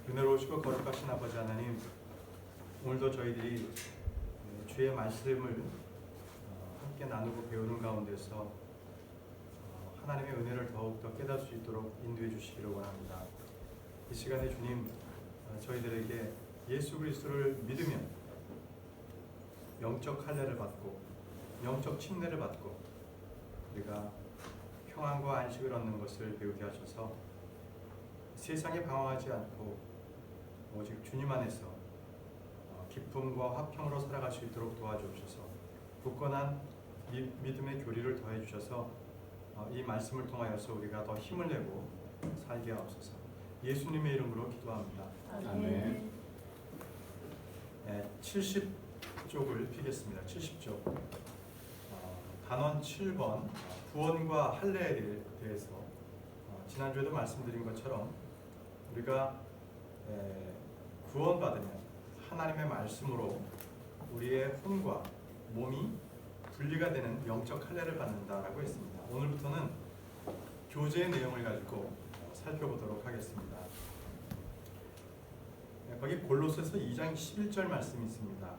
은혜로우시고 거룩하신 아버지 하나님, 오늘도 저희들이 주의 말씀을 함께 나누고 배우는 가운데서 하나님의 은혜를 더욱더 깨달을 수 있도록 인도해 주시기를 원합니다. 이 시간에 주님, 저희들에게 예수 그리스도를 믿으면 영적 할례를 받고 영적 침례를 받고 우리가 평안과 안식을 얻는 것을 배우게 하셔서 세상에 방황하지 않고 오직 주님 안에서 기쁨과 화평으로 살아갈 수 있도록 도와주옵소서. 굳건한 믿음의 교리를 더해 주셔서 이 말씀을 통하여서 우리가 더 힘을 내고 살게 하옵소서. 예수님의 이름으로 기도합니다. 아멘. 70쪽을 피겠습니다. 70쪽. 단원 7번 구원과 할례에 대해서 지난주에도 말씀드린 것처럼 우리가 구원받으면 하나님의 말씀으로 우리의 혼과 몸이 분리가 되는 영적 할례를 받는다라고 했습니다. 오늘부터는 교제의 내용을 가지고 살펴보도록 하겠습니다. 거기 골로새서 2장 11절 말씀이 있습니다.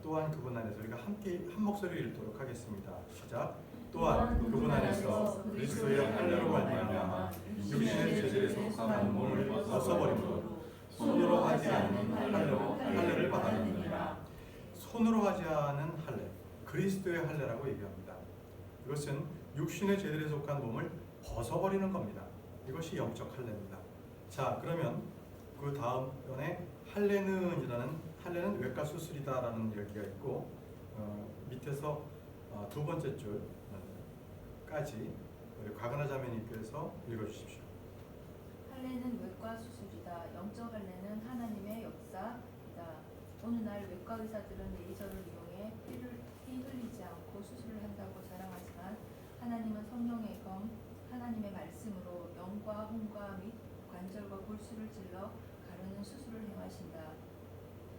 또한 그분 안에서 우리가 함께 한 목소리를 읽도록 하겠습니다. 시작. 또한 그분 안에서 그리스도의 할례로 말미암아 육신의 죄질에 속한 몸을 벗어버림으로 손으로 하지 않는 할례를 받았느니라. 손으로 하지 않은 할례, 그리스도의 할례라고 얘기합니다. 이것은 육신의 죄질에 속한 몸을 벗어버리는 겁니다. 이것이 영적 할례입니다. 자, 그러면 그 다음에 할례는 외과 수술이다라는 얘기가 있고 밑에서 두 번째 줄까지 우리 곽은하 자매님께서 읽어주십시오. 할례는 외과 수술이다. 영적 할례는 하나님의 역사이다. 어느 날 외과 의사들은 레이저를 이용해 피 흘리지 않고 수술을 한다고 자랑하지만 하나님은 성령의 검, 하나님의 말씀으로 영과 혼과 및 관절과 골수를 찔러 가르는 수술을 행하신다.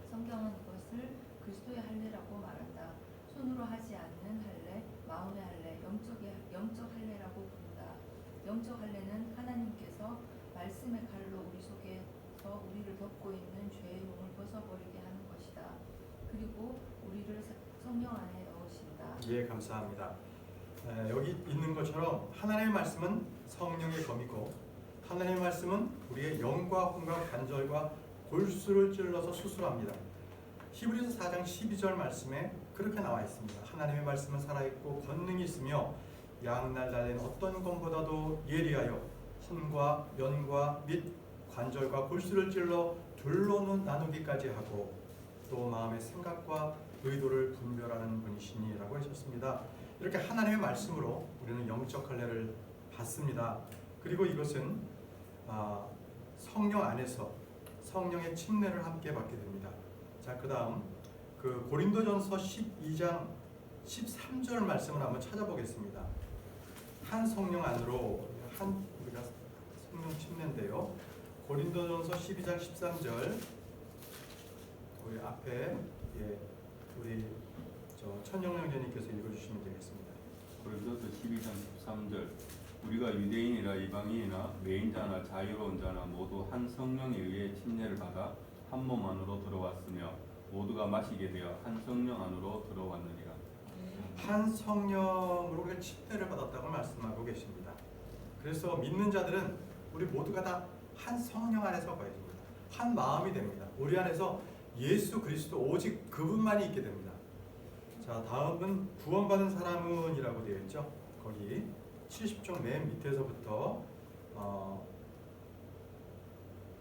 성경은 이것을 그리스도의 할례라고 말한다. 손으로 하지 않는 할례, 마음의 할례, 영적 할례라고 부른다. 영적 할례는 하나님께서 말씀의 칼로 우리 속에서 우리를 덮고 있는 죄의 몸을 벗어버리게 하는 것이다. 그리고 우리를 성령 안에 넣으신다. 예, 감사합니다. 여기 있는 것처럼 하나님의 말씀은 성령의 검이고 하나님의 말씀은 우리의 영과 혼과 관절과 골수를 찔러서 수술합니다. 히브리서 4장 12절 말씀에 그렇게 나와 있습니다. 하나님의 말씀은 살아있고 권능이 있으며 양날 달린 어떤 검보다도 예리하여 혼과 면과 및 관절과 골수를 찔러 둘로 나누기까지 하고 또 마음의 생각과 의도를 분별하는 분이시니라고 하셨습니다. 이렇게 하나님의 말씀으로 우리는 영적 할례를 받습니다. 그리고 이것은 성령 안에서 성령의 침례를 함께 받게 됩니다. 자, 그 다음 그 고린도전서 12장 13절 말씀을 한번 찾아보겠습니다. 한 성령 안으로 우리가 성령 침례인데요. 고린도전서 12장 13절 우리 앞에 우리 천영령제님께서 읽어주시면 되겠습니다. 고린도서 12장 13절 우리가 유대인이나 이방인이나 매인자나 자유로운 자나 모두 한 성령에 의해 침례를 받아 한 몸 안으로 들어왔으며 모두가 마시게 되어 한 성령 안으로 들어왔느니라. 한 성령으로 우리가 침례를 받았다고 말씀하고 계십니다. 그래서 믿는 자들은 우리 모두가 다 한 성령 안에서 거해집니다. 한 마음이 됩니다. 우리 안에서 예수 그리스도 오직 그분만이 있게 됩니다. 자, 다음은 구원받은 사람은 이라고 되어 있죠. 거기 70쪽 맨 밑에서부터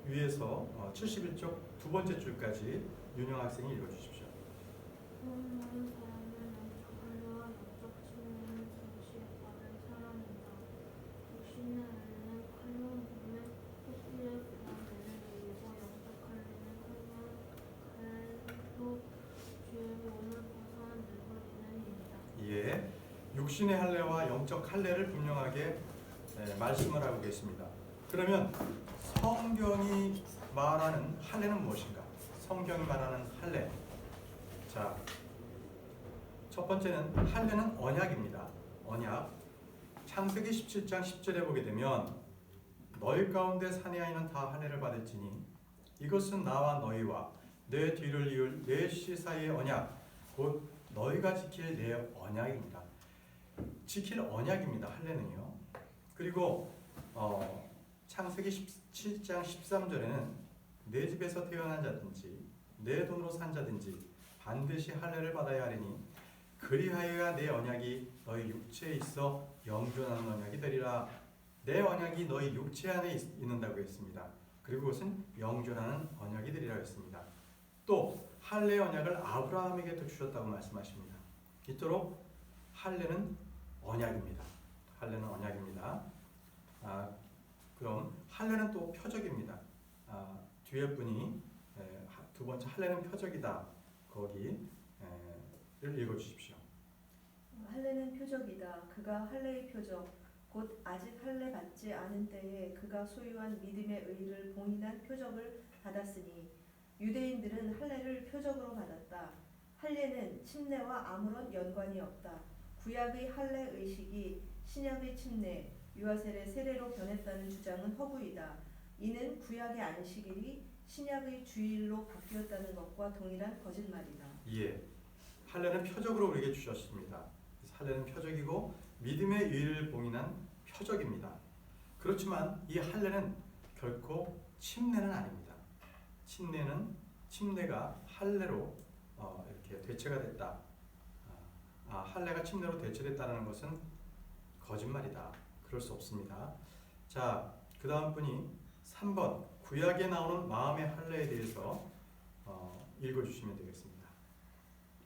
위에서 71쪽 두 번째 줄까지 윤영 학생이 읽어주십시오. 구원받은 사람은 영적 할례와 영적 침례는 동시에 받은 사람이다. 육신의 할례는 칼로 몸에 휘둘려 그다음에는 이고 영적 할례는 칼로 죄의 몸을 벗어내버리는 일이다. 예, 육신의 할례와 영적 할례를 분명하게 말씀을 하고 계십니다. 그러면 성경이 말하는 할례는 무엇인가? 성경이 말하는 할례. 자, 첫 번째는 할례는 언약입니다. 언약. 창세기 17장 10절에 보게 되면 너희 가운데 사내아이는 다 할례를 받을지니 이것은 나와 너희와 내 뒤를 이을 내 씨 사이의 언약 곧 너희가 지킬 내 언약입니다. 지킬 언약입니다. 할례는요. 그리고 창세기 17장 13절에는 내 집에서 태어난 자든지 내 돈으로 산 자든지 반드시 할례를 받아야 하리니 그리하여야 내 언약이 너희 육체에 있어 영존하는 언약이 되리라. 내 언약이 너희 육체 안에 있는다고 했습니다. 그리고 그것은 영존하는 언약이 되리라고 했습니다. 또 할례 언약을 아브라함에게도 주셨다고 말씀하십니다. 이토록 할례는 언약입니다. 할례는 언약입니다. 그럼 할례는 또 표적입니다. 뒤에 분이 두 번째 할례는 표적이다. 거기를 읽어주십시오. 할례는 표적이다. 그가 할례의 표적 곧 아직 할례 받지 않은 때에 그가 소유한 믿음의 의를 봉인한 표적을 받았으니 유대인들은 할례를 표적으로 받았다. 할례는 침례와 아무런 연관이 없다. 구약의 할례 의식이 신약의 침례, 유아셀의 세례로 변했다는 주장은 허구이다. 이는 구약의 안식일이 신약의 주일로 바뀌었다는 것과 동일한 거짓말이다. 예, 할례는 표적으로 우리에게 주셨습니다. 할례는 표적이고 믿음의 의를 봉인한 표적입니다. 그렇지만 이 할례는 결코 침례는 아닙니다. 침례가 할례로 이렇게 대체가 됐다. 할례가 침례로 대체됐다는 것은 거짓말이다. 그럴 수 없습니다. 자, 그 다음 분이 3번 구약에 나오는 마음의 할례에 대해서 읽어주시면 되겠습니다.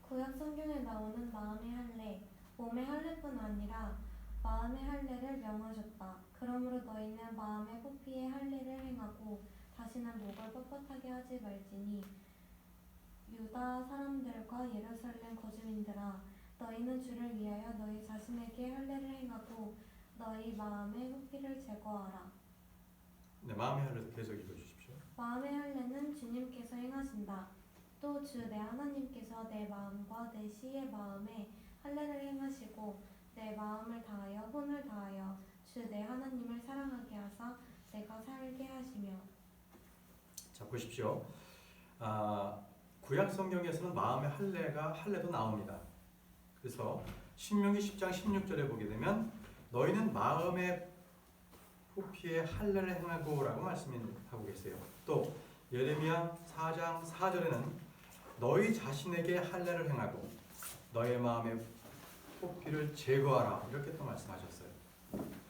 구약 성경에 나오는 마음의 할례, 몸의 할례뿐 아니라 마음의 할례를 명하셨다. 그러므로 너희는 마음의 부피의 할례를 행하고 다시는 목을 뻣뻣하게 하지 말지니 유다 사람들과 예루살렘 거주민들아, 너희는 주를 위하여 너희 자신에게 할례를 행하고 너희 마음의 부피를 제거하라. 네, 마음의 할례 계속 읽어주십시오. 마음의 할례는 주님께서 행하신다. 또 주 내 하나님께서 내 마음과 내 씨의 마음에 할례를 행하시고 내 마음을 다하여 혼을 다하여 주 내 하나님을 사랑하게 하사 내가 살게 하시며. 자, 보십시오. 구약 성경에서는 마음의 할례도 나옵니다. 그래서 신명기 10장 16절에 보게 되면 너희는 마음의 부피에 할례를 행하고라고 말씀하고 계세요. 또 예레미야 4장 4절에는 너희 자신에게 할례를 행하고 너의 마음의 부피를 제거하라 이렇게 또 말씀하셨어요.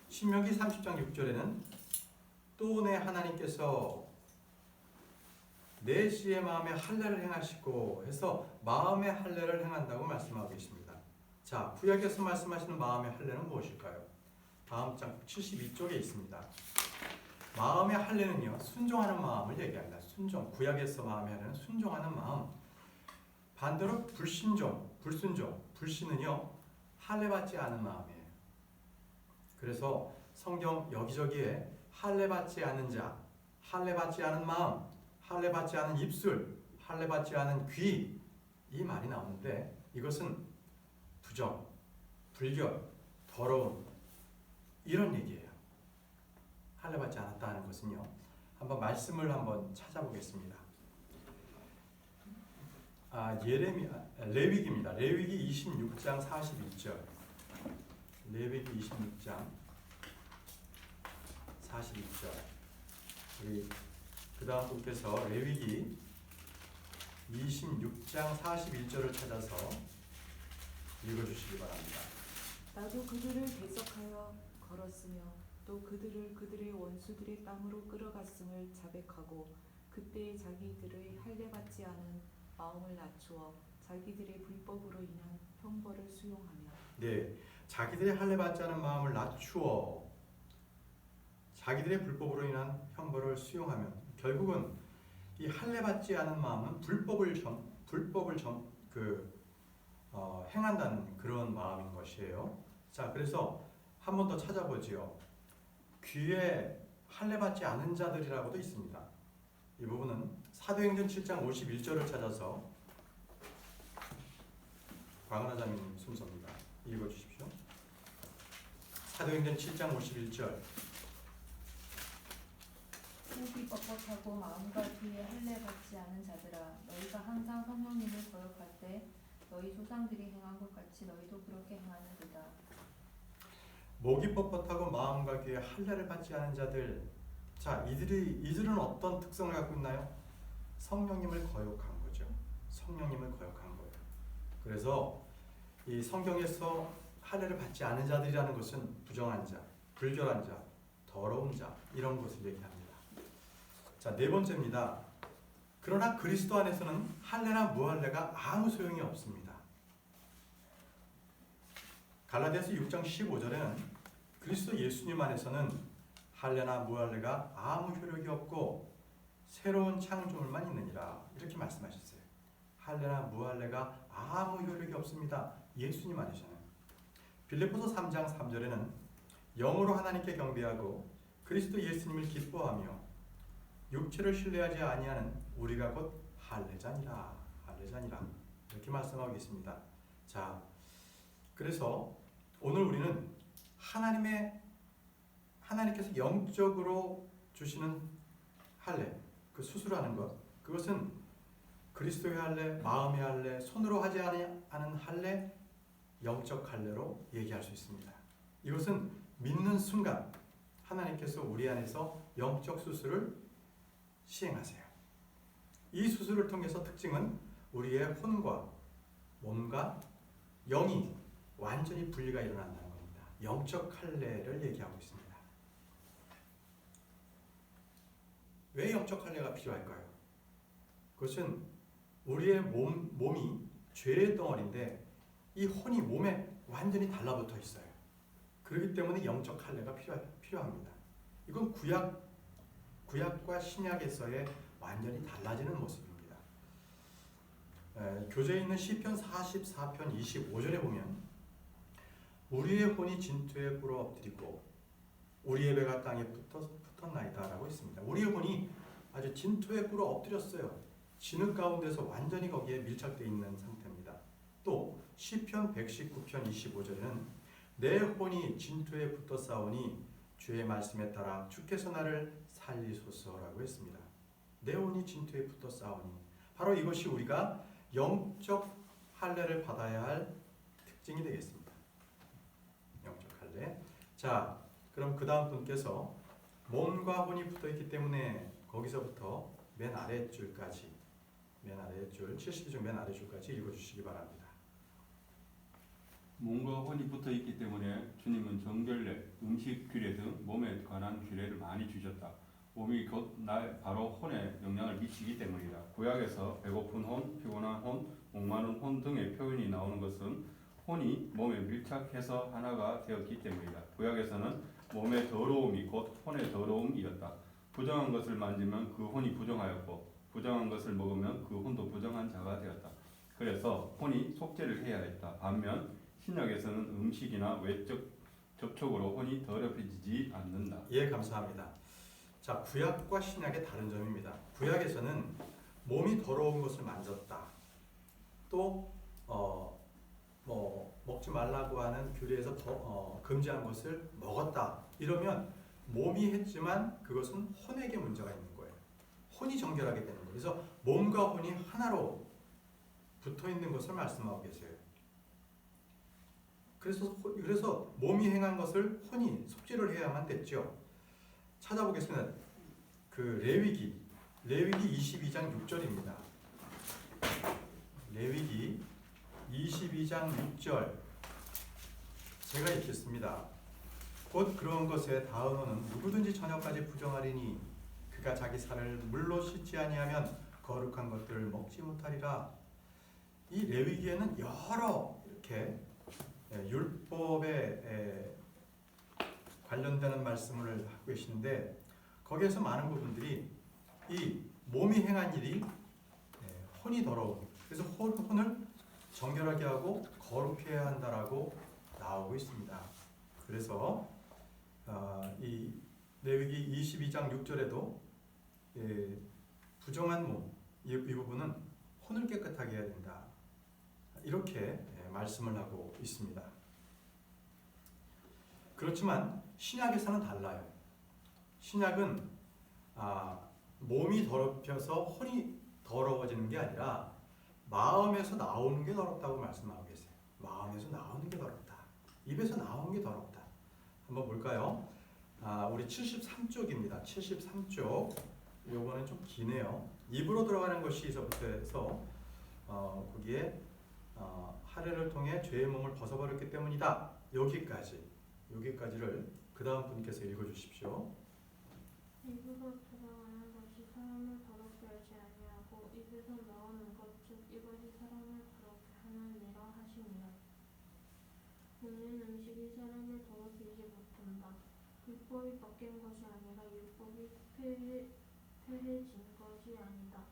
신명기 30장 6절에는 또 내 하나님께서 내 씨의 마음에 할례를 행하시고 해서 마음의 할례를 행한다고 말씀하고 계십니다. 자, 구약에서 말씀하시는 마음의 할례는 무엇일까요? 다음 장 72쪽에 있습니다. 마음의 할례는요, 순종하는 마음을 얘기합니다. 구약에서 마음의 할례는 순종하는 마음. 반대로 불순종, 불신은요, 할례 받지 않은 마음이에요. 그래서 성경 여기저기에 할례 받지 않은 자, 할례 받지 않은 마음, 할례 받지 않은 입술, 할례 받지 않은 귀, 이 말이 나오는데 이것은 부정, 불결, 더러움 이런 얘기예요. 할례 받지 않았다 하는 것은요. 한번 말씀을 한번 찾아보겠습니다. 레위기입니다. 레위기 26장 41절. 레위기 26장 41절. 우리 그 다음 분께서 레위기 26장 41절을 찾아서 읽어주시기 바랍니다. 나도 그들을 대적하여 걸었으며 또 그들을 그들의 원수들의 땅으로 끌어갔음을 자백하고 그때 자기들의 할례 받지 않은 마음을 낮추어 자기들의 불법으로 인한 형벌을 수용하며. 네, 자기들의 할례 받지 않은 마음을 낮추어 자기들의 불법으로 인한 형벌을 수용하면 결국은 이 할례 받지 않은 마음은 불법을 행한다는 그런 마음인 것이에요. 자, 그래서 한 번 더 찾아보지요. 귀에 할례 받지 않은 자들이라고도 있습니다. 이 부분은 사도행전 7장 51절을 찾아서 광은하자님 순서입니다. 읽어주십시오. 사도행전 7장 51절. 목이 뻣뻣하고 마음과 귀에 할례 받지 않은 자들아, 너희가 항상 성령님을 거역할 때 너희 조상들이 행한 것 같이 너희도 그렇게 행하는도다. 목이 뻣뻣하고 마음과 귀에 할례를 받지 않은 자들. 자, 이들은 어떤 특성을 갖고 있나요? 성령님을 거역한 거죠. 성령님을 거역한 거예요. 그래서 이 성경에서 할례를 받지 않은 자들이라는 것은 부정한 자, 불결한 자, 더러운 자, 이런 것을 얘기합니다. 자, 네 번째입니다. 그러나 그리스도 안에서는 할례나 무할례가 아무 소용이 없습니다. 갈라디아서 6장 15절에는 그리스도 예수님 안에서는 할례나 무할례가 아무 효력이 없고 새로운 창조물만 있느니라, 이렇게 말씀하셨어요. 할례나 무할례가 아무 효력이 없습니다. 예수님 안에서는. 빌립보서 3장 3절에는 영으로 하나님께 경배하고 그리스도 예수님을 기뻐하며 육체를 신뢰하지 아니하는 우리가 곧 할례자니라, 할례자니라, 이렇게 말씀하고 있습니다. 자, 그래서 오늘 우리는 하나님께서 영적으로 주시는 할례, 그 수술하는 것, 그것은 그리스도의 할례, 마음의 할례, 손으로 하지 않은 할례, 영적 할례로 얘기할 수 있습니다. 이것은 믿는 순간 하나님께서 우리 안에서 영적 수술을 시행하세요. 이 수술을 통해서 특징은 우리의 혼과 몸과 영이 완전히 분리가 일어난다는 겁니다. 영적 할례를 얘기하고 있습니다. 왜 영적 할례가 필요할까요? 그것은 우리의 몸이 죄의 덩어리인데 이 혼이 몸에 완전히 달라붙어 있어요. 그렇기 때문에 영적 할례가 필요합니다. 이건 구약과 신약에서의 완전히 달라지는 모습입니다. 교재에 있는 시편 44편 25절에 보면 우리의 혼이 진토에 꿇어 엎드리고 우리의 배가 땅에 붙었나이다 라고 있습니다. 우리의 혼이 아주 진토에 꿇어 엎드렸어요. 진흙 가운데서 완전히 거기에 밀착되어 있는 상태입니다. 또 시편 119편 25절에는 내 혼이 진토에 붙어 싸우니 주의 말씀에 따라 주께서 나를 살리소서라고 했습니다. 내 혼이 진토에 붙어 싸우니, 바로 이것이 우리가 영적 할례를 받아야 할 특징이 되겠습니다. 영적 할례. 자, 그럼 그 다음 분께서 몸과 혼이 붙어 있기 때문에 거기서부터 맨 아래 줄까지, 맨 아래 줄 72쪽 맨 아래 줄까지 읽어주시기 바랍니다. 몸과 혼이 붙어 있기 때문에 주님은 정결례, 음식 규례 등 몸에 관한 규례를 많이 주셨다. 몸이 곧 바로 혼에 영향을 미치기 때문이다. 구약에서 배고픈 혼, 피곤한 혼, 목마른 혼 등의 표현이 나오는 것은 혼이 몸에 밀착해서 하나가 되었기 때문이다. 구약에서는 몸의 더러움이 곧 혼의 더러움이었다. 부정한 것을 만지면 그 혼이 부정하였고 부정한 것을 먹으면 그 혼도 부정한 자가 되었다. 그래서 혼이 속죄를 해야 했다. 반면 신약에서는 음식이나 외적 접촉으로 혼이 더럽혀지지 않는다. 예, 감사합니다. 자, 구약과 신약의 다른 점입니다. 구약에서는 몸이 더러운 것을 만졌다, 또 먹지 말라고 하는 규례에서 금지한 것을 먹었다, 이러면 몸이 했지만 그것은 혼에게 문제가 있는 거예요. 혼이 정결하게 되는 거예요. 그래서 몸과 혼이 하나로 붙어 있는 것을 말씀하고 계세요. 그래서 몸이 행한 것을 혼이 속죄를 해야만 됐죠. 찾아보겠습니다. 그 레위기 22장 6절입니다. 레위기 22장 6절 제가 읽겠습니다. 곧 그런 것에 닿으면 누구든지 저녁까지 부정하리니 그가 자기 살을 물로 씻지 아니하면 거룩한 것들을 먹지 못하리라. 이 레위기에는 여러 이렇게 율법에 관련되는 말씀을 하고 계시는데 거기에서 많은 부분들이 이 몸이 행한 일이 혼이 더러운, 그래서 혼을 정결하게 하고 거룩해야 한다라고 나오고 있습니다. 그래서 이 레위기 22장 6절에도 부정한 몸, 이 부분은 혼을 깨끗하게 해야 된다, 이렇게 말씀을 하고 있습니다. 그렇지만 신약에서는 달라요. 신약은 몸이 더럽혀서 혼이 더러워지는 게 아니라 마음에서 나오는 게 더럽다고 말씀하고 계세요. 마음에서 나오는 게 더럽다. 입에서 나오는 게 더럽다. 한번 볼까요? 우리 73쪽입니다. 73쪽. 요거는 좀 기네요. 입으로 들어가는 것이서부터 해서 거기에 할례를 통해 죄의 몸을 벗어버렸기 때문이다. 여기까지를 그 다음 분께서 읽어주십시오. 입으로 들어가는 것이 사람을 더럽게 하지 아니하고 입에서 나오는 것 즉 이것이 사람을 더럽게 하느니라 하시니라. 먹는 음식이 사람을 더럽히지 못한다. 율법이 바뀐 것이 아니라 율법이 폐해진 것이 아니다.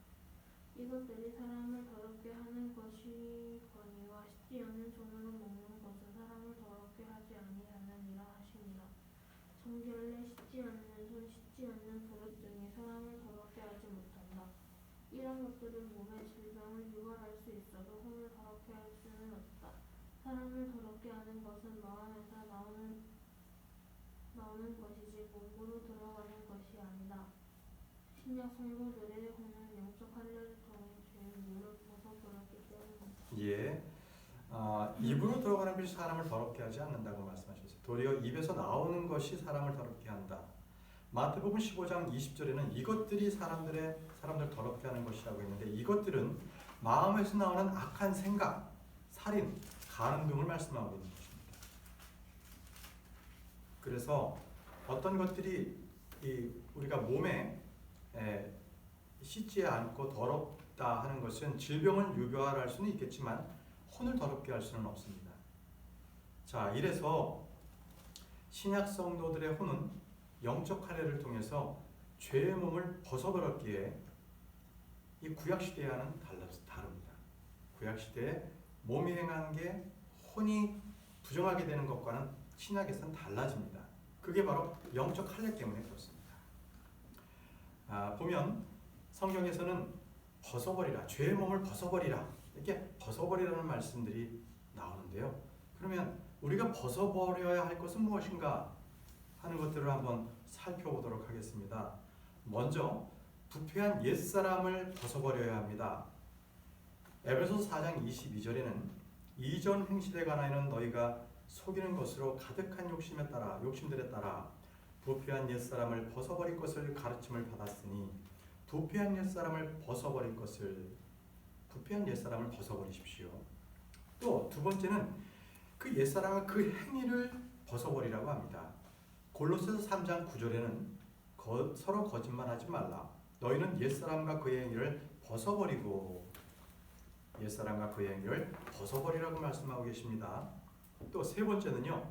이것들이 사람을 더럽게 하는 것이거니와 씻지 않는 손으로 먹는 것은 사람을 더럽게 하지 아니하느니라 하시니라. 정결례 씻지 않는 손 씻지 않는 버릇 등이 사람을 더럽게 하지 못한다. 이런 것들은 몸에 질병을 유발할 수 있어도 혼을 더럽게 할 수는 없다. 사람을 더럽게 하는 것은 마음에서 나오는 것이지 몸으로 들어가는 것이 아니다. 신약 성도들의 혼은 영적 할례를 통해 죄의 물을 벗어버렸기 때문이다. 예. 입으로 들어가는 것이 사람을 더럽게 하지 않는다고 말씀하셨어요. 도리어 입에서 나오는 것이 사람을 더럽게 한다. 마태복음 15장 20절에는 이것들이 사람들 더럽게 하는 것이라고 했는데 이것들은 마음에서 나오는 악한 생각, 살인, 간음 등을 말씀하고 있는 것입니다. 그래서 어떤 것들이 우리가 몸에 씻지 않고 더럽다 하는 것은 질병을 유발할 수는 있겠지만 혼을 더럽게 할 수는 없습니다. 자, 이래서 신약 성도들의 혼은 영적 할례를 통해서 죄의 몸을 벗어버렸기에 이 구약 시대와는 다릅니다. 구약 시대에 몸이 행한 게 혼이 부정하게 되는 것과는 신약에서는 달라집니다. 그게 바로 영적 할례 때문에 그렇습니다. 보면 성경에서는 벗어버리라, 죄의 몸을 벗어버리라 이렇게 벗어버리라는 말씀들이 나오는데요. 그러면 우리가 벗어버려야 할 것은 무엇인가 하는 것들을 한번 살펴보도록 하겠습니다. 먼저 부패한 옛사람을 벗어버려야 합니다. 에베소서 4장 22절에는 이전 행실에 관하여는 너희가 속이는 것으로 가득한 욕심들에 따라 부패한 옛사람을 벗어버릴 것을 가르침을 받았으니 부패한 옛사람을 벗어버리십시오. 또 두 번째는 그 옛사람의 그 행위를 벗어버리라고 합니다. 골로새서 3장 9절에는 서로 거짓말하지 말라. 너희는 옛사람과 그의 행위를 벗어버리고 벗어버리라고 말씀하고 계십니다. 또 세 번째는요.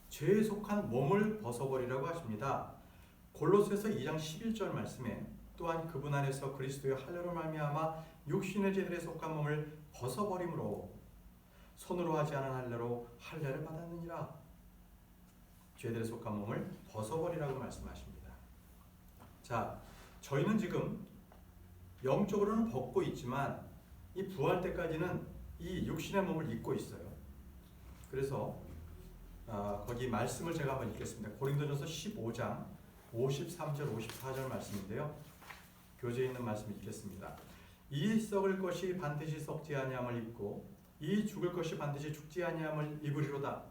죄에 속한 몸을 벗어버리라고 하십니다. 골로새서 2장 11절 말씀에 또한 그분 안에서 그리스도의 할례로 말미암아 육신의 죄들에 속한 몸을 벗어버림으로 손으로 하지 않은 할례로 할례를 받았느니라. 죄들에 속한 몸을 벗어버리라고 말씀하십니다. 자, 저희는 지금 영적으로는 벗고 있지만 이 부활 때까지는 이 육신의 몸을 입고 있어요. 그래서 거기 말씀을 제가 한번 읽겠습니다. 고린도전서 15장 53절 54절 말씀인데요. 교재에 있는 말씀 읽겠습니다. 이 썩을 것이 반드시 썩지 아니함을 입고 이 죽을 것이 반드시 죽지 아니함을 입으리로다.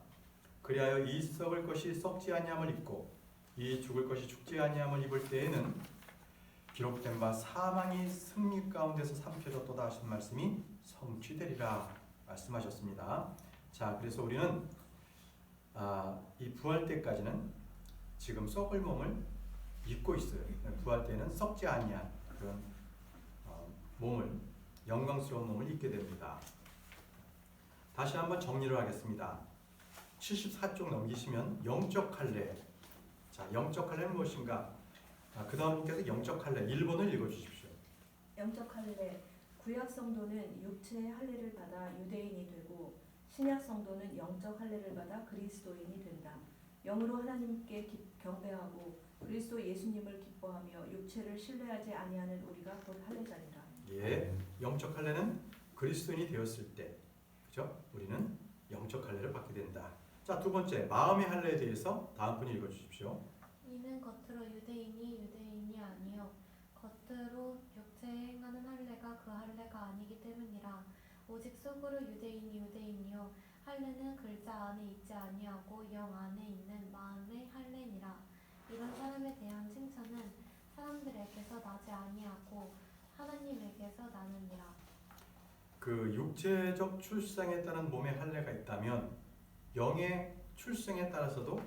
그리하여 이 썩을 것이 썩지 아니함을 입고 이 죽을 것이 죽지 아니함을 입을 때에는 기록된 바 사망이 승리 가운데서 삼켜졌도다 하신 말씀이 성취되리라 말씀하셨습니다. 자, 그래서 우리는 이 부활 때까지는 지금 썩을 몸을 입고 있어요. 부활 때는 썩지 아니한 그런 몸을, 영광스러운 몸을 입게 됩니다. 다시 한번 정리를 하겠습니다. 74쪽 넘기시면 영적 할례. 자, 영적 할례는 무엇인가? 그 다음 분께서 영적 할례 1번을 읽어주십시오. 영적 할례. 구약 성도는 육체의 할례를 받아 유대인이 되고 신약 성도는 영적 할례를 받아 그리스도인이 된다. 영으로 하나님께 경배하고 그리스도 예수님을 기뻐하며 육체를 신뢰하지 아니하는 우리가 곧 할례자니라. 예, 영적 할례는 그리스도인이 되었을 때, 그죠? 우리는 영적 할례를 받게 된다. 자, 두 번째 마음의 할례에 대해서 다음 분이 읽어주십시오. 이는 겉으로 유대인이 할례는 글자 안에 있지 아니하고 영 안에 있는 마음의 할례니라. 이런 사람에 대한 칭찬은 사람들에게서 나지 아니하고 하나님에게서 나느니라. 그 육체적 출생에 따른 몸의 할례가 있다면 영의 출생에 따라서도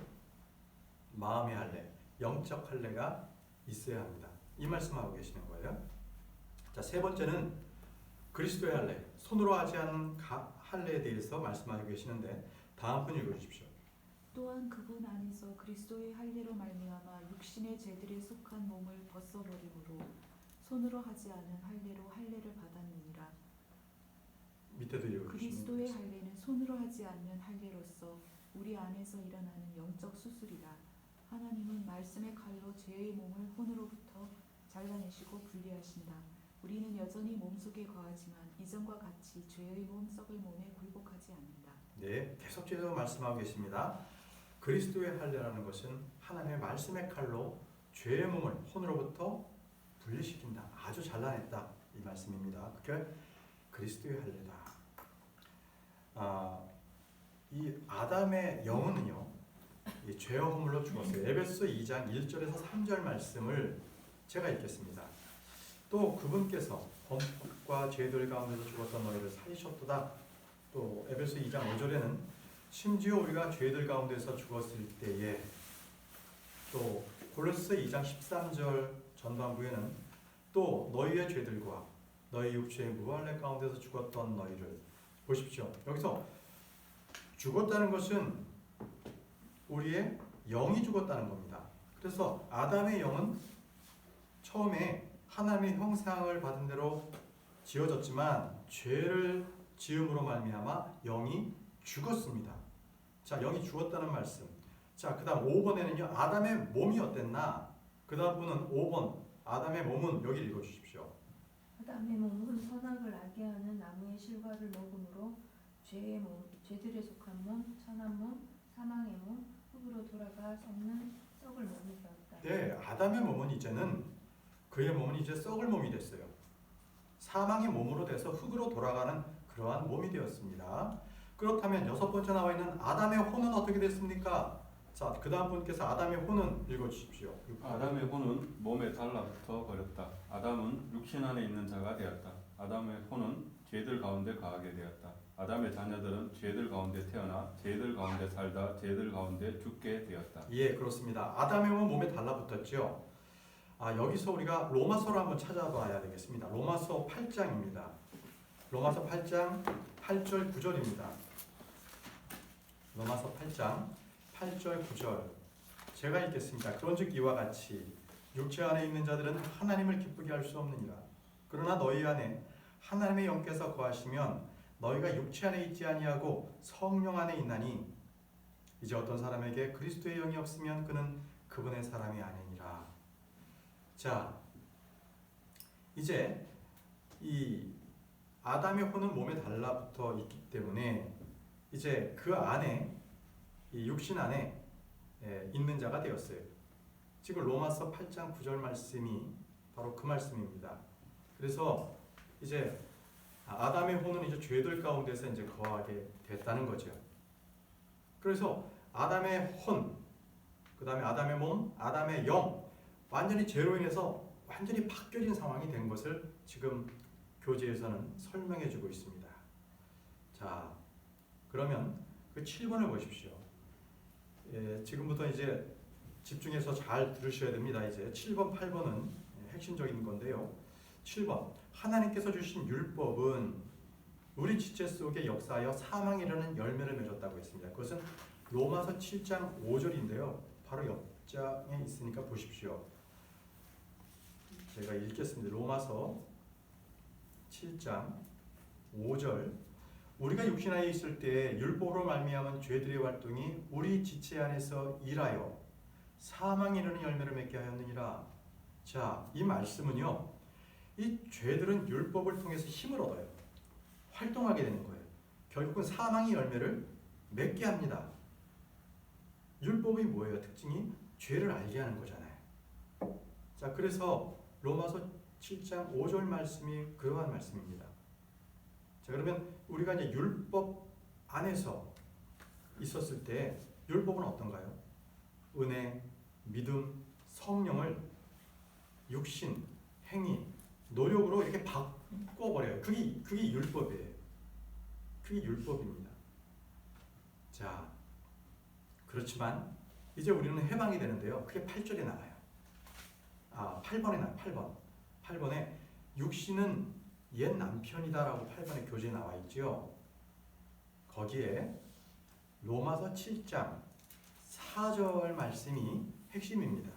마음의 할례, 영적 할례가 있어야 합니다. 이 말씀하고 계시는 거예요. 자, 세 번째는 그리스도의 할례, 손으로 하지 않은 할례에 대해서 말씀하고 계시는데 다음 분 읽어주십시오. 또한 그분 안에서 그리스도의 할례로 말미암아 육신의 죄들에 속한 몸을 벗어버림으로 손으로 하지 않은 할례로 할례를 받았느니라. 밑에도 읽어주시면 그리스도의 할례는 손으로 하지 않는 할례로서 우리 안에서 일어나는 영적 수술이라. 하나님은 말씀의 칼로 죄의 몸을 혼으로부터 잘라내시고 분리하신다. 우리는 여전히 몸속에 거하지만 이전과 같이 죄의 몸 썩을 몸에 굴복하지 않는다. 네, 계속해서 말씀하고 계십니다. 그리스도의 할례라는 것은 하나님의 말씀의 칼로 죄의 몸을 혼으로부터 분리시킨다. 아주 잘라냈다. 이 말씀입니다. 그게 그리스도의 할례다. 이 아담의 영혼은요, 이 죄와 허물로 죽었어요. 에베소 2장 1절에서 3절 말씀을 제가 읽겠습니다. 또 그분께서 범법과 죄들 가운데서 죽었던 너희를 살리셨도다. 또 에베소 2장 5절에는 심지어 우리가 죄들 가운데서 죽었을 때에, 또 골로새 2장 13절 전반부에는 또 너희의 죄들과 너희 육체의 무할례 가운데서 죽었던 너희를 보십시오. 여기서 죽었다는 것은 우리의 영이 죽었다는 겁니다. 그래서 아담의 영은 처음에 하나님의 형상을 받은 대로 지어졌지만 죄를 지음으로 말미암아 영이 죽었습니다. 자, 영이 죽었다는 말씀. 자, 그 다음 5번에는요, 아담의 몸이 어땠나? 그 다음 분은 5번, 아담의 몸은 여기 읽어주십시오. 아담의 몸은 선악을 알게 하는 나무의 실과를 먹음으로 죄들에 속한 몸, 선한 몸, 사망의 몸, 흙으로 돌아가 썩을 몸이 되었다. 네, 아담의 몸은 이제는 그의 몸은 이제 썩을 몸이 됐어요. 사망의 몸으로 돼서 흙으로 돌아가는 그러한 몸이 되었습니다. 그렇다면 여섯 번째 나와 있는 아담의 혼은 어떻게 됐습니까? 자, 그 다음 분께서 아담의 혼은 읽어주십시오. 아담의 혼은 몸에 달라붙어 버렸다. 아담은 육신 안에 있는 자가 되었다. 아담의 혼은 죄들 가운데 거하게 되었다. 아담의 자녀들은 죄들 가운데 태어나 죄들 가운데 살다 죄들 가운데 죽게 되었다. 예, 그렇습니다. 아담의 혼은 몸에 달라붙었죠. 여기서 우리가 로마서를 한번 찾아봐야 되겠습니다. 로마서 8장입니다. 로마서 8장 8절 9절입니다. 로마서 8장 8절 9절 제가 읽겠습니다. 그런즉 이와 같이 육체 안에 있는 자들은 하나님을 기쁘게 할 수 없느니라. 그러나 너희 안에 하나님의 영께서 거하시면 너희가 육체 안에 있지 아니하고 성령 안에 있나니 이제 어떤 사람에게 그리스도의 영이 없으면 그는 그분의 사람이 아니니라. 자, 이제 이 아담의 혼은 몸에 달라붙어 있기 때문에 이제 그 안에 이 육신 안에 있는 자가 되었어요. 지금 로마서 8장 9절 말씀이 바로 그 말씀입니다. 그래서 이제 아담의 혼은 이제 죄들 가운데서 이제 거하게 됐다는 거죠. 그래서 아담의 혼, 그 다음에 아담의 몸, 아담의 영, 완전히 죄로 인해서 완전히 바뀌어진 상황이 된 것을 지금 교재에서는 설명해주고 있습니다. 자, 그러면 그 7번을 보십시오. 지금부터 이제 집중해서 잘 들으셔야 됩니다. 이제 7번, 8번은 핵심적인 건데요. 7번, 하나님께서 주신 율법은 우리 지체 속에 역사하여 사망이라는 열매를 맺었다고 했습니다. 그것은 로마서 7장 5절인데요. 바로 옆장에 있으니까 보십시오. 제가 읽겠습니다. 로마서 7장 5절, 우리가 육신 안에 있을 때 율법으로 말미암은 죄들의 활동이 우리 지체 안에서 일하여 사망에 이르는 열매를 맺게 하였느니라. 자, 이 말씀은요, 이 죄들은 율법을 통해서 힘을 얻어요. 활동하게 되는 거예요. 결국은 사망의 열매를 맺게 합니다. 율법이 뭐예요? 특징이 죄를 알게 하는 거잖아요. 자, 그래서 로마서 7장 5절 말씀이 그러한 말씀입니다. 자, 그러면 우리가 이제 율법 안에서 있었을 때 율법은 어떤가요? 은혜, 믿음, 성령을 육신, 행위, 노력으로 이렇게 바꿔버려요. 그게 율법이에요. 그게 율법입니다. 자, 그렇지만 이제 우리는 해방이 되는데요. 그게 8절에 나와요. 8번에 나와요. 8번. 8번에 육신은 옛 남편이다라고 8번에 교재에 나와 있죠. 거기에 로마서 7장 4절 말씀이 핵심입니다.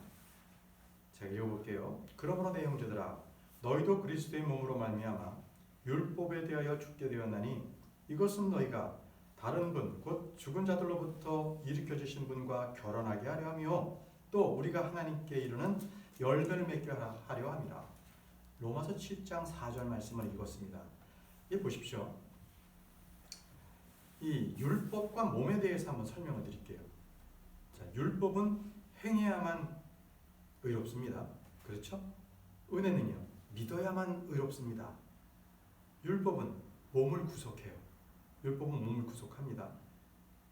제가 읽어볼게요. 그러므로 내 형제들아 너희도 그리스도의 몸으로 말미암아 율법에 대하여 죽게 되었나니 이것은 너희가 다른 분 곧 죽은 자들로부터 일으켜 주신 분과 결혼하게 하려 하며 또 우리가 하나님께 이르는 열매를 맺게 하려 함이라. 로마서 7장 4절 말씀을 읽었습니다. 이 보십시오. 이 율법과 몸에 대해서 한번 설명을 드릴게요. 자, 율법은 행해야만 의롭습니다. 그렇죠? 은혜는요, 믿어야만 의롭습니다. 율법은 몸을 구속해요. 율법은 몸을 구속합니다.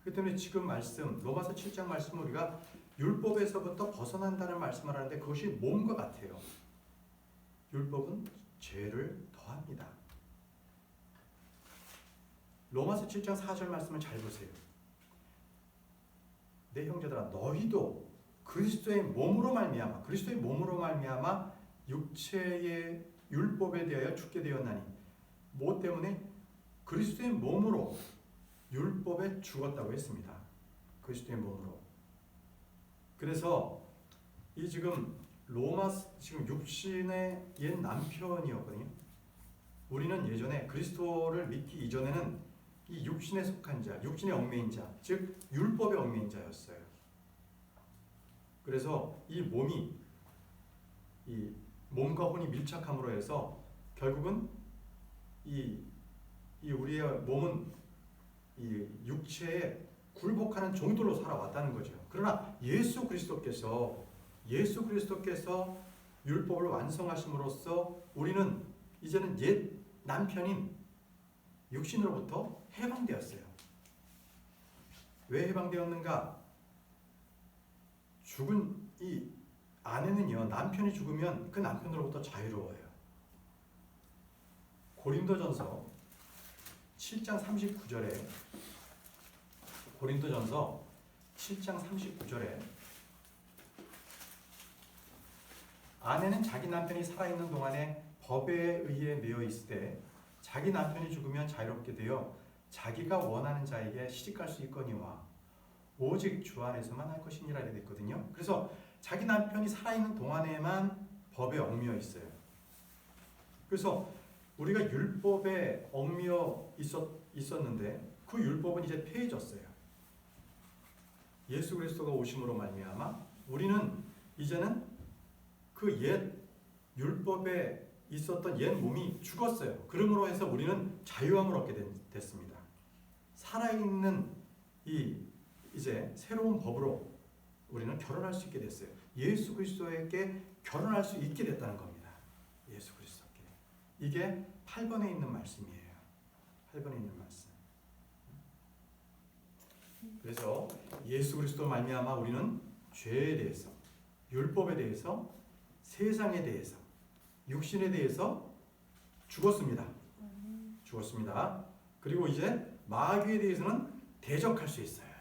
그렇기 때문에 지금 말씀, 로마서 7장 말씀은 우리가 율법에서부터 벗어난다는 말씀을 하는데 그것이 몸과 같아요. 율법은 죄를 더합니다. 로마서 7장 4절 말씀을 잘 보세요. 내 형제들아 너희도 그리스도의 몸으로 말미암아 육체의 율법에 대하여 죽게 되었나니 뭐 때문에? 그리스도의 몸으로 율법에 죽었다고 했습니다. 그리스도의 몸으로. 그래서 이 지금 지금 육신의 옛 남편이었거든요. 우리는 예전에 그리스도를 믿기 이전에는 이 육신에 속한 자, 육신의 얽매인 자, 즉 율법의 얽매인 자였어요. 그래서 이 몸이 이 몸과 혼이 밀착함으로 해서 결국은 이 우리의 몸은 이 육체에 굴복하는 종들로 살아왔다는 거죠. 그러나 예수 그리스도께서 율법을 완성하심으로써 우리는 이제는 옛 남편인 육신으로부터 해방되었어요. 왜 해방되었는가? 죽은 이 아내는요, 남편이 죽으면 그 남편으로부터 자유로워요. 고린도전서 7장 39절에 아내는 자기 남편이 살아있는 동안에 법에 의해 매여 있을 때 자기 남편이 죽으면 자유롭게 되어 자기가 원하는 자에게 시집갈 수 있거니와 오직 주 안에서만 할 것이니라 이렇게 됐거든요. 그래서 자기 남편이 살아있는 동안에만 법에 얽매여 있어요. 그래서 우리가 율법에 얽매여 있었는데 그 율법은 이제 폐해졌어요. 예수 그리스도가 오심으로 말미암아 우리는 이제는 그 옛 율법에 있었던 옛 몸이 죽었어요. 그러므로 해서 우리는 자유함을 얻게 됐습니다. 살아있는 이제 새로운 법으로 우리는 결혼할 수 있게 됐어요. 예수 그리스도에게 결혼할 수 있게 됐다는 겁니다. 예수 그리스도께. 이게 8번에 있는 말씀이에요. 8번에 있는 말씀. 그래서 예수 그리스도 말미암아 우리는 죄에 대해서, 율법에 대해서, 세상에 대해서, 육신에 대해서 죽었습니다. 그리고 이제 마귀에 대해서는 대적할 수 있어요.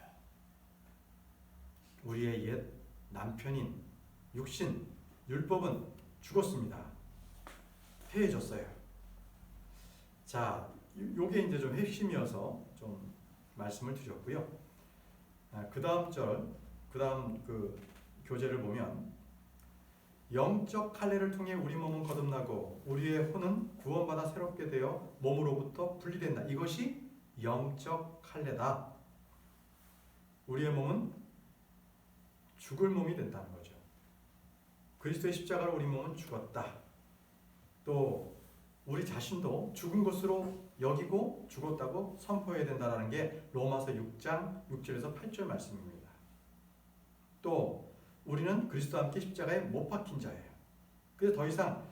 우리의 옛 남편인 육신, 율법은 죽었습니다. 폐해졌어요. 자, 요게 이제 좀 핵심이어서 좀 말씀을 드렸고요. 그 다음 그 교재를 보면 영적 할례를 통해 우리 몸은 거듭나고 우리의 혼은 구원받아 새롭게 되어 몸으로부터 분리된다. 이것이 영적 할례다. 우리의 몸은 죽을 몸이 된다는 거죠. 그리스도의 십자가로 우리 몸은 죽었다. 또 우리 자신도 죽은 것으로 여기고 죽었다고 선포해야 된다는 게 로마서 6장 6절에서 8절 말씀입니다. 또 우리는 그리스도와 함께 십자가에 못 박힌 자예요. 그래서 더 이상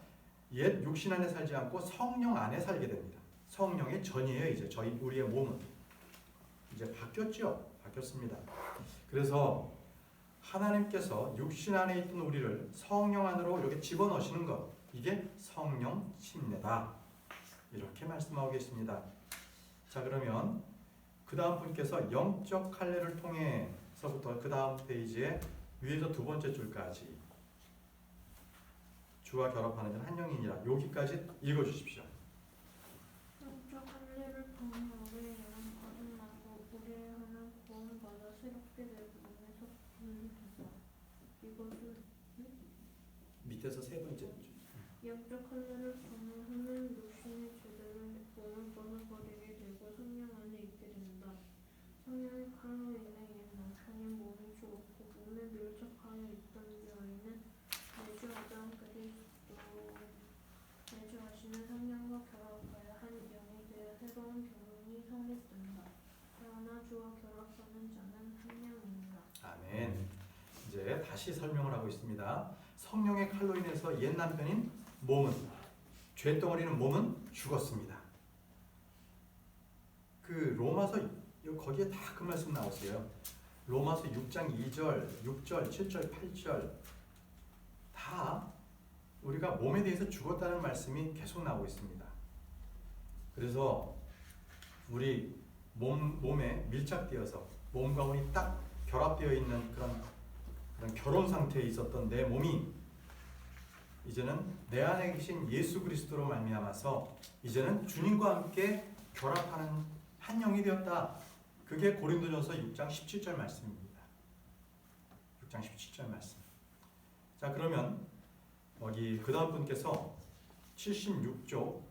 옛 육신 안에 살지 않고 성령 안에 살게 됩니다. 성령의 전이에요. 이제 우리의 몸은 이제 바뀌었죠. 바뀌었습니다. 그래서 하나님께서 육신 안에 있던 우리를 성령 안으로 이렇게 집어넣으시는 것, 이게 성령 침례다. 이렇게 말씀하고 계십니다. 자, 그러면 그 다음 분께서 영적 할례를 통해서부터 그 다음 페이지에 위에서 두 번째 줄까지 주와 결합하는 자는 한 영이니라. 여기까지 읽어주십시오. 영적 할례를 통해 우리의 영은 거듭나고 우리의 혼은 구원받아 새롭게 되고 몸에서 분리된다. 이것은 밑에서 세 번째 줄. 영적 할례를 통해 혼은 육신의 죄들을 몸을 벗어버리게 되고 성령 안에 있게 된다. 성령의 칼로 인해 옛 남편의 몸이 죽었고 몸에 밀접하여 있던 여인은 내주하던 내주하시는 성령과 결합하여 한 영이 되어 새로운 결혼이 성립된다. 그러나 주와 결합하는 자는 한 영입니다. 아멘. 이제 다시 설명을 하고 있습니다. 성령의 칼로 인해서 옛 남편인 몸은, 죄덩어리는 몸은 죽었습니다. 그 로마서 거기에 다 그 말씀 나왔어요. 로마서 6장 2절, 6절, 7절, 8절 다 우리가 몸에 대해서 죽었다는 말씀이 계속 나오고 있습니다. 그래서 우리 몸에 밀착되어서 몸과 몸이 딱 결합되어 있는 그런 결혼 상태에 있었던 내 몸이 이제는 내 안에 계신 예수 그리스도로 말미암아서 이제는 주님과 함께 결합하는 한 영이 되었다. 그게 고린도전서 6장 17절 말씀입니다. 6장 17절 말씀. 자, 그러면 여기 그 다음 분께서 76조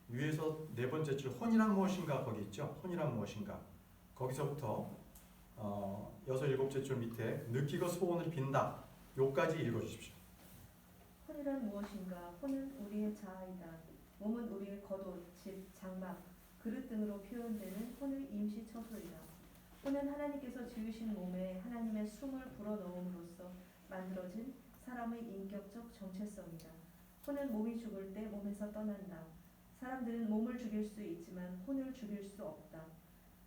위에서 네 번째 줄 혼이란 무엇인가 거기 있죠. 혼이란 무엇인가. 거기서부터 여섯 일곱째 줄 밑에 느끼고 소원을 빈다. 요까지 읽어주십시오. 혼이란 무엇인가? 혼은 우리의 자아이다. 몸은 우리의 겉옷, 집, 장막, 그릇 등으로 표현되는 혼의 임시 처소이다. 혼은 하나님께서 지으신 몸에 하나님의 숨을 불어넣음으로써 만들어진 사람의 인격적 정체성이다. 혼은 몸이 죽을 때 몸에서 떠난다. 사람들은 몸을 죽일 수 있지만 혼을 죽일 수 없다.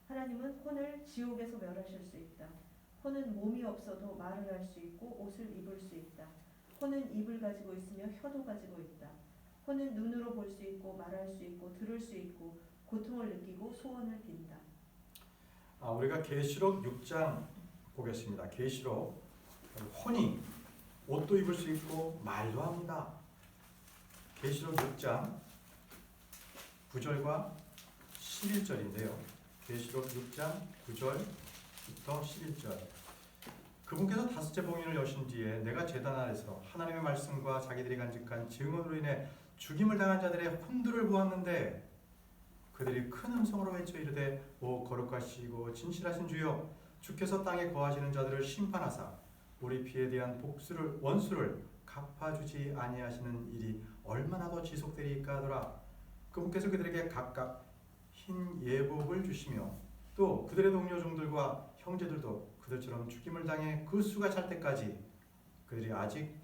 하나님은 혼을 지옥에서 멸하실 수 있다. 혼은 몸이 없어도 말을 할 수 있고 옷을 입을 수 있다. 혼은 입을 가지고 있으며 혀도 가지고 있다. 혼은 눈으로 볼 수 있고 말할 수 있고 들을 수 있고 고통을 느끼고 소원을 빈다. 우리가 계시록 6장 보겠습니다. 계시록 혼이 옷도 입을 수 있고 말도 합니다. 계시록 6장 9절과 11절인데요. 계시록 6장 9절부터 11절. 그분께서 다섯째 봉인을 여신 뒤에 내가 제단 아래서 하나님의 말씀과 자기들이 간직한 증언으로 인해 죽임을 당한 자들의 혼들을 보았는데 그들이 큰 음성으로 외쳐 이르되 오 거룩하시고 진실하신 주여 주께서 땅에 거하시는 자들을 심판하사 우리 피에 대한 복수를 원수를 갚아주지 아니하시는 일이 얼마나 더 지속되리까 하더라. 그분께서 그들에게 각각 흰 예복을 주시며 또 그들의 동료 종들과 형제들도 그들처럼 죽임을 당해 그 수가 찰 때까지 그들이 아직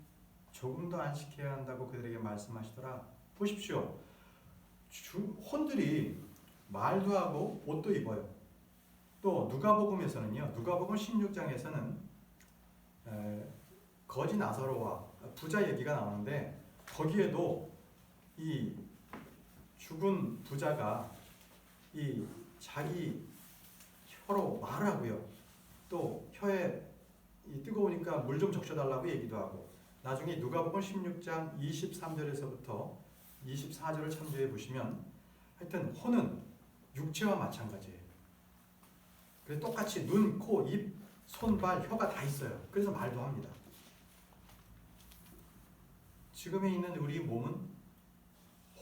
조금도 안식해야 한다고 그들에게 말씀하시더라. 보십시오. 혼들이 말도 하고 옷도 입어요. 또 누가복음에서는요. 누가복음 16장에서는 거지 나사로와 부자 얘기가 나오는데 거기에도 이 죽은 부자가 이 자기 혀로 말을 하고요. 또 혀에 이 뜨거우니까 물 좀 적셔달라고 얘기도 하고 나중에 누가복음 16장 23절에서부터 24절을 참조해 보시면 하여튼 혼은 육체와 마찬가지예요. 그래서 똑같이 눈, 코, 입, 손, 발, 혀가 다 있어요. 그래서 말도 합니다. 지금에 있는 우리 몸은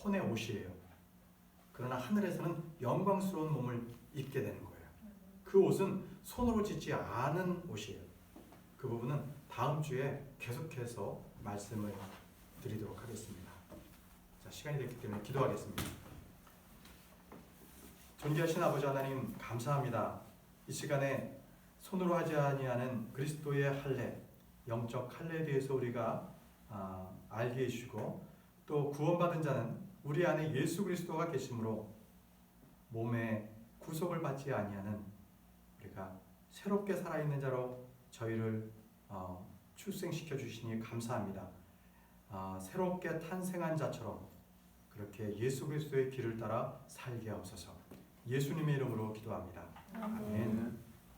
혼의 옷이에요. 그러나 하늘에서는 영광스러운 몸을 입게 되는 거예요. 그 옷은 손으로 짓지 않은 옷이에요. 그 부분은 다음 주에 계속해서 말씀을 드리도록 하겠습니다. 자, 시간이 됐기 때문에 기도하겠습니다. 존귀하신 아버지 하나님 감사합니다. 이 시간에 손으로 하지 아니하는 그리스도의 할례, 영적 할례에 대해서 우리가 알게 해주시고 또 구원받은 자는 우리 안에 예수 그리스도가 계심으로 몸에 구속을 받지 아니하는 우리가 새롭게 살아있는 자로 저희를 출생시켜 주시니 감사합니다. 새롭게 탄생한 자처럼 그렇게 예수 그리스도의 길을 따라 살게 하옵소서. 예수님의 이름으로 기도합니다. 아멘.